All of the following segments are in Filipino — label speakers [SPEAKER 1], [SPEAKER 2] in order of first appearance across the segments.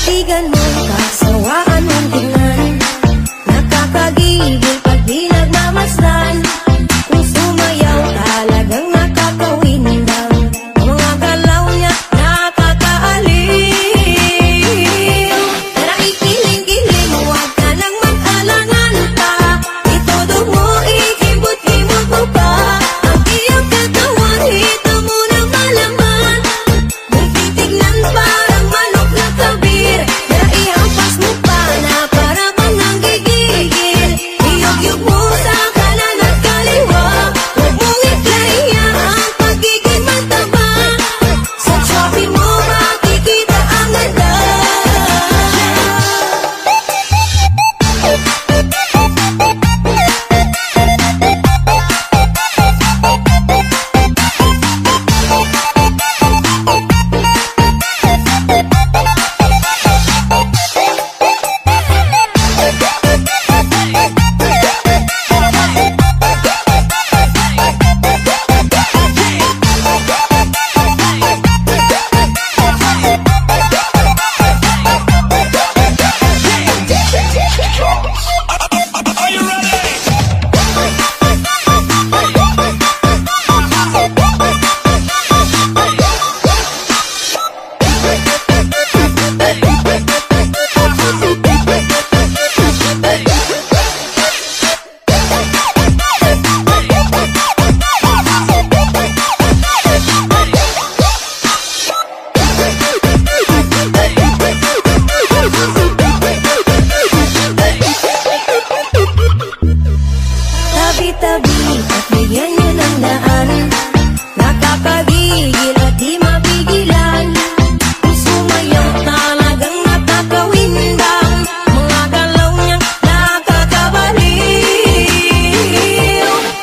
[SPEAKER 1] Kaibigan mo, kasawaan mong tingnan. Nakakagigil pag di nagmamasdan. Kung sumayaw talagang nakakawindang. Mga galaw niya nakakaaliw. Tara ikiling-kiling, huwag ka nang mag-alangan pa. Itodo mo, ikibot-kibot mo pa. Ang iyong katawan, hito mo na malaman. Kung titignan parang manok na kabir. Tara ihampas mo pa na para bang nanggigigil. Iyog-yog mo sa kanan at kaliwa. Huwag mong ikaya ang pagiging mataba. Sa Shopee mo makikita ang ganda. Tabi-tabi at bigyan nyo ng daan. Nakakagigil at di mapigilan. Kung sumayaw talagang nakakawindang. Mga galaw niyang nakakabaliw.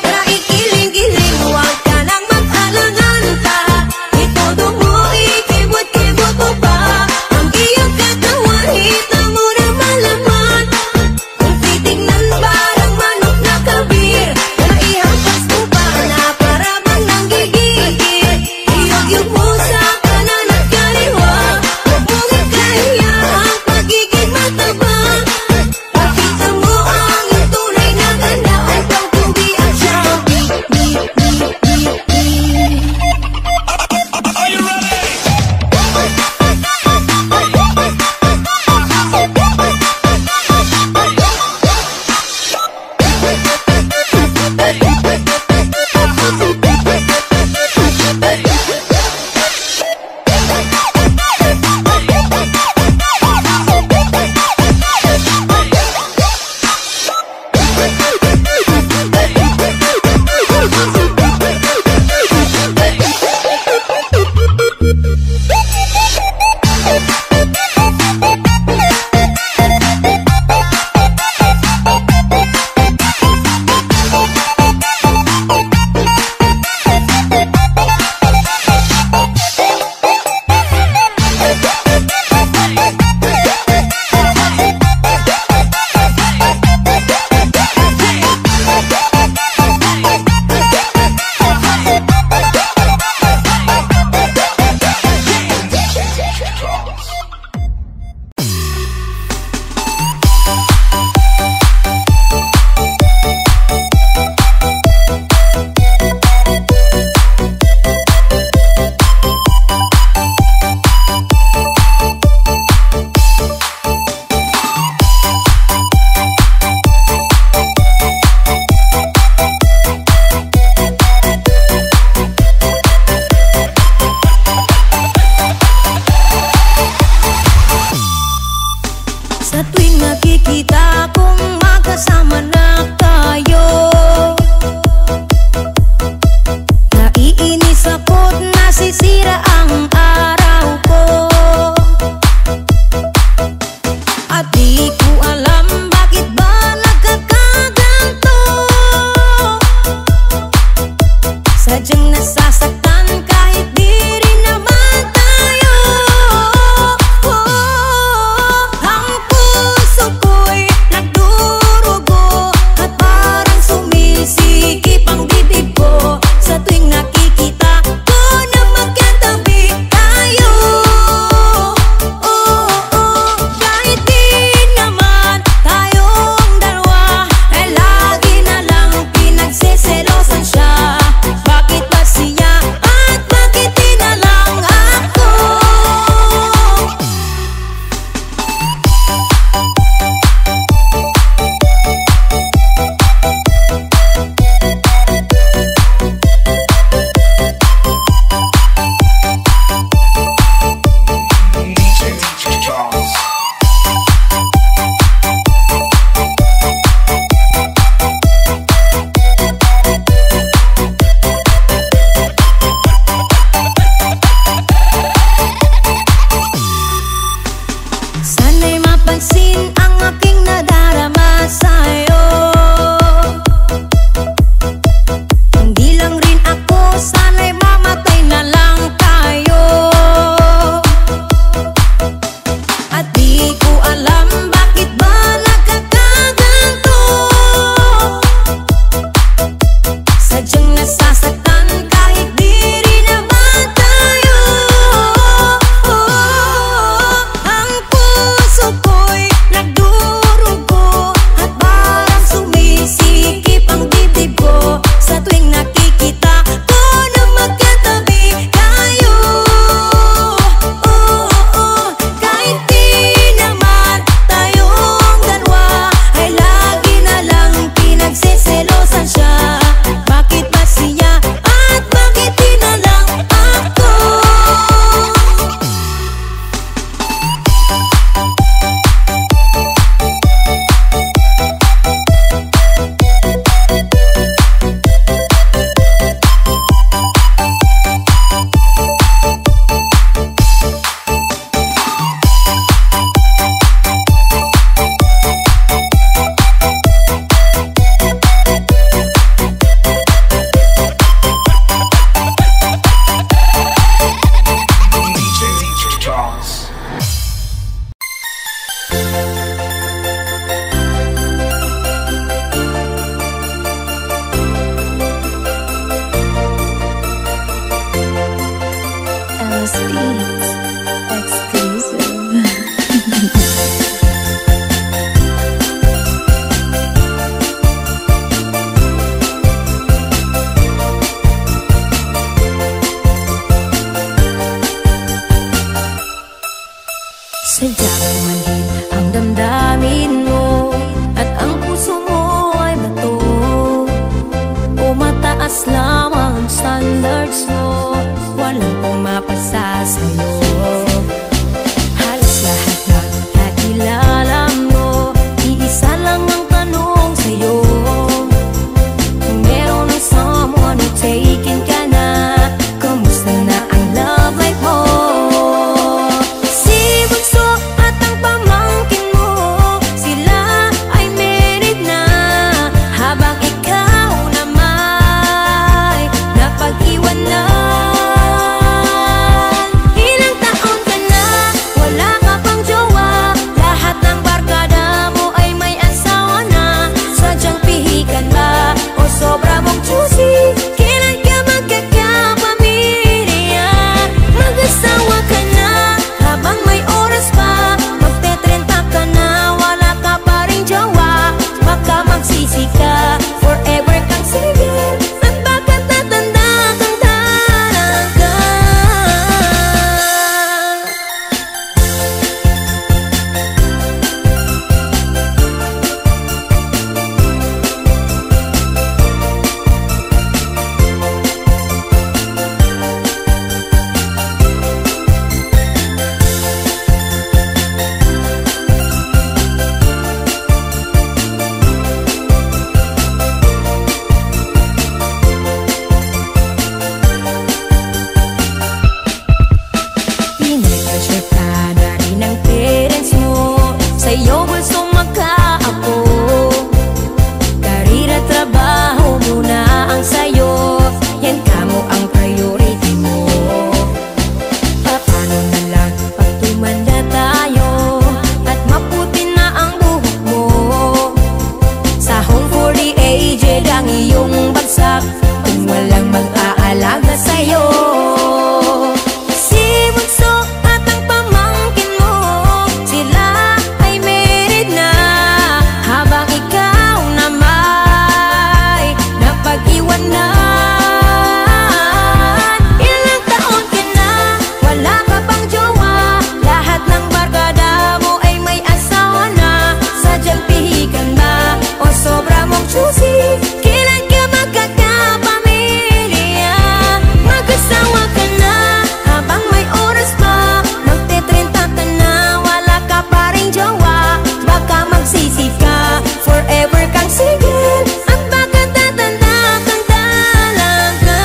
[SPEAKER 1] Tara ikiling-kiling, huwag ka nang mag-alangan pa. Itodo mo, ikibot-kibot mo pa. Ang iyong katawan, hito mo na malaman. Kung titignan parang manok na kabir. Tara ihampas mo pa na para bang nanggigigil. Iyog-yog mo sa kanan at kaliwa. Huwag mong ikaya ang pagiging mataba. Pakita mo ang iyong tunay na ganda. Ang pang-tubi at Shopee.
[SPEAKER 2] Are you ready?
[SPEAKER 3] Cross.
[SPEAKER 1] Sadyang manhid ang damdamin mo at ang puso mo ay bato, o mataas lamang ang standards mo, walang pumapasa sa'yo. Halos lahat na nakilala mo, iisa lang ang tanong sa'yo, kung meron ng someone who taken ka na, kamusta na ang love life mo? Si Bunso at ang pamangkin mo, sila ay married na, habang ikaw naman napag-iwan na. Ilang taon ka na, wala ka pang jowa, lahat ng barkada mo ay may asawa na. Sadyang pihikan ba o sobra mong choosy? Kailan ka magkakapamilya? Mag-asawa ka na habang may oras pa, magte-30 ka na, wala ka pa ring jowa. Baka magsisi ka, forever kang single, at baka tatanda kang talaga. Pinipressure ka na rin ng parents mo, sa'yo gustong magkaapo. Karir at trabaho muna ang sa'yo, yan kamo ang priority mo. Paano na lang pag tumanda tayo at maputi na ang buhok mo? Sahong for the aged ang iyong bagsak, kung walang mag-aalaga sa'yo. Si Bunso at ang pamangkin mo, sila ay married na, habang ikaw naman napag-iwan na. Ilang taon ka na, wala ka pang jowa, lahat ng barkada mo ay may asawa na. Sadyang pihikan ba o sobra mong choosy? Kailan ka magkakapamilya? Mag-asawa ka na habang may oras pa, magte-30 ka na, wala ka pa ring jowa. Baka magsisi ka, forever kang single, at baka tatanda kang talaga.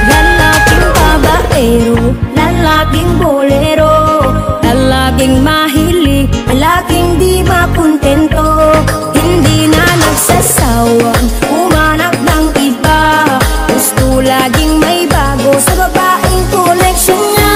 [SPEAKER 1] Lalaking babaero, lalaking bolero, lalaking mahilig, lalaking di makontento, hindi na nagsasawang umanap ng iba, gusto laging may bago sa babaeng koleksyon niya.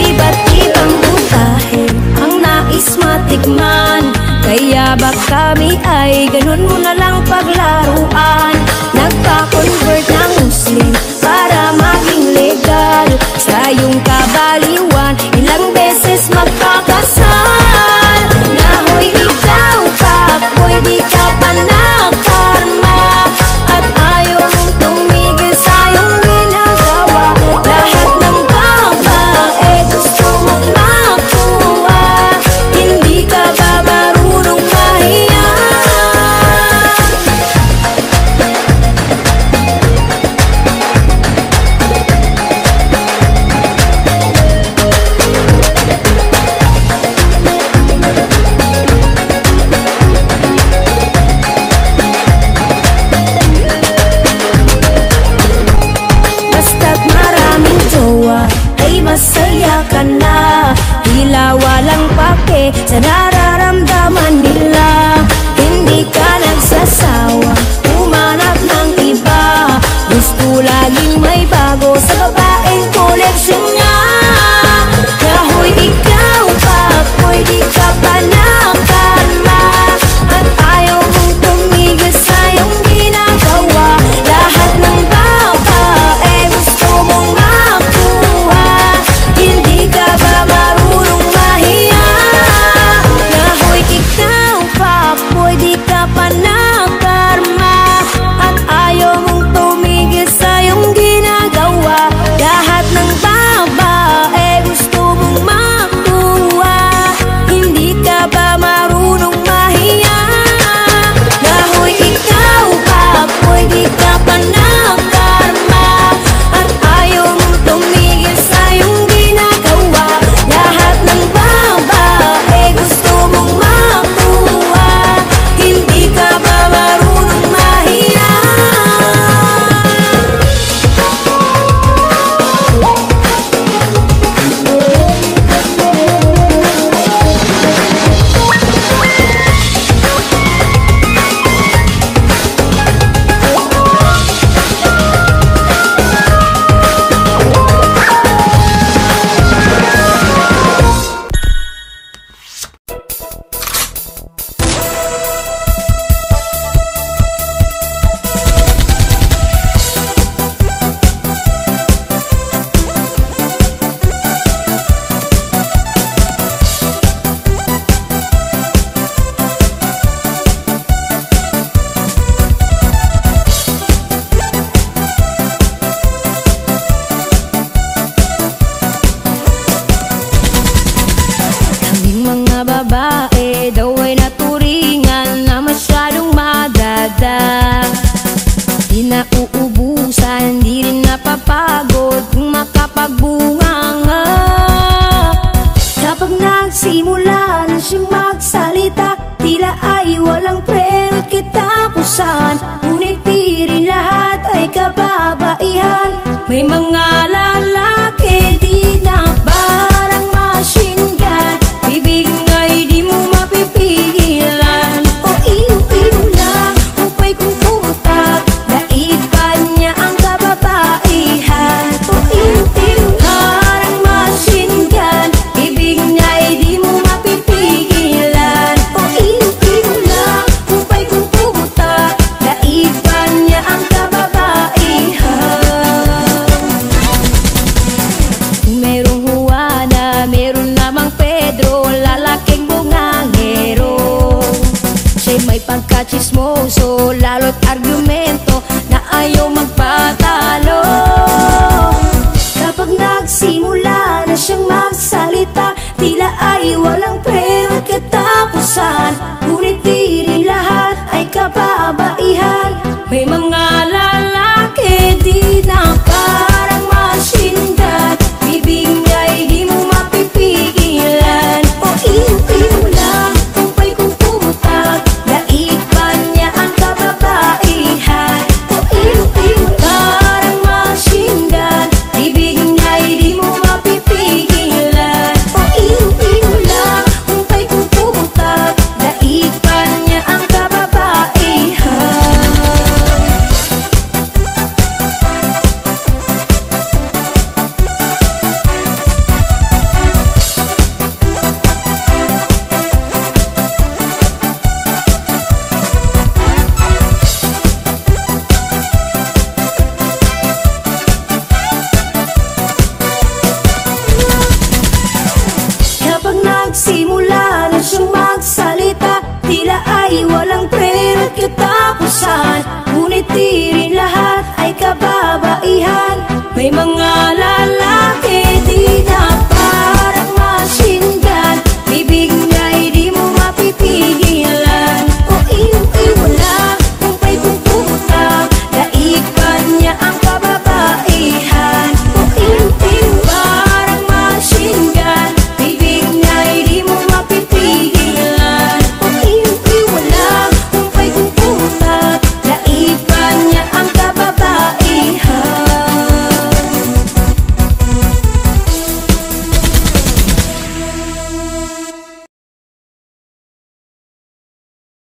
[SPEAKER 1] Iba't ibang putahe ang nais matikman, kaya ba kami ay ganun mo na lang paglaruan. Nagpa-convert ng Muslim para maging legal, sa iyong kabaliwan ilang beses magpakasal. Nahoy ikaw pa, boy di ka pa nakarma, at ayaw mong tumigil sa iyong ginagawa. Lahat ng babae gusto mong makuha, hindi ka ba babae sa nararamdaman nila. Hindi ka nagsasawa humanap ng iba, gusto laging may bago sa babaeng koleksyon niya. Kahoy ikaw pa, pwede ka pa nakalma, at ayaw mong tumigil sa iyong ginagawa. Lahat ng babae gusto mong makuha, hindi ka ba marunong mahiya? Kahoy ikaw pa, pwede ka pa nakarma, at ayaw mong tumigil sa iyong ginagawa. Lahat ng babae gusto mong makuha, hindi ka ba marunong mahiya? Kahoy ikaw pa, pwede ka pa nakarma, at ayaw mong tumigil sa iyong ginagawa. Lahat ng babae gusto mong makuha, hindi ka ba marunong mahiya? Kaming mga babae daw ay naturingan na masyadong madada. Di na uubusan, di rin napapagod kung makapagbunganga. Kapag nagsimula na siyang magsalita, tila ay walang preno at katapusan. Ngunit di rin lahat ay kababaihan. May mga lalaki di na parang machine gun, bibig nga'y di mo mapipigilan. O iyo-iyo lang, upay kung putak, daig pa niya ang kababaihan. O iyo-iyo parang machine gun, bibig nga'y di mo mapipigilan. O iyo-iyo lang, upay kung putak, daig pa niya ang kababaihan. Merong Juana, meron namang Pedro, lalaking bungangero. Siya'y may pagkachismoso, lalo't argumento na ayaw magpatalo. Kapag nagsimula na siyang magsalita, tila ay walang preno at katapusan. Ngunit di rin lahat ay kababaihan. May mga lalaki di na parang machine gun, bibig nga'y di mo mapipigilan. O iyo-iyo lang, upay kung putak, daig pa niya ang kababaihan. O iyo-iyo parang machine gun, bibig nga'y di mo mapipigilan. O iyo-iyo lang, upay kung putak, daig pa niya ang kababaihan. Kapag nagsimula na siyang magsalita, tila ay walang preno at katapusan. Ngunit di rin lahat ay kababaihan. May mga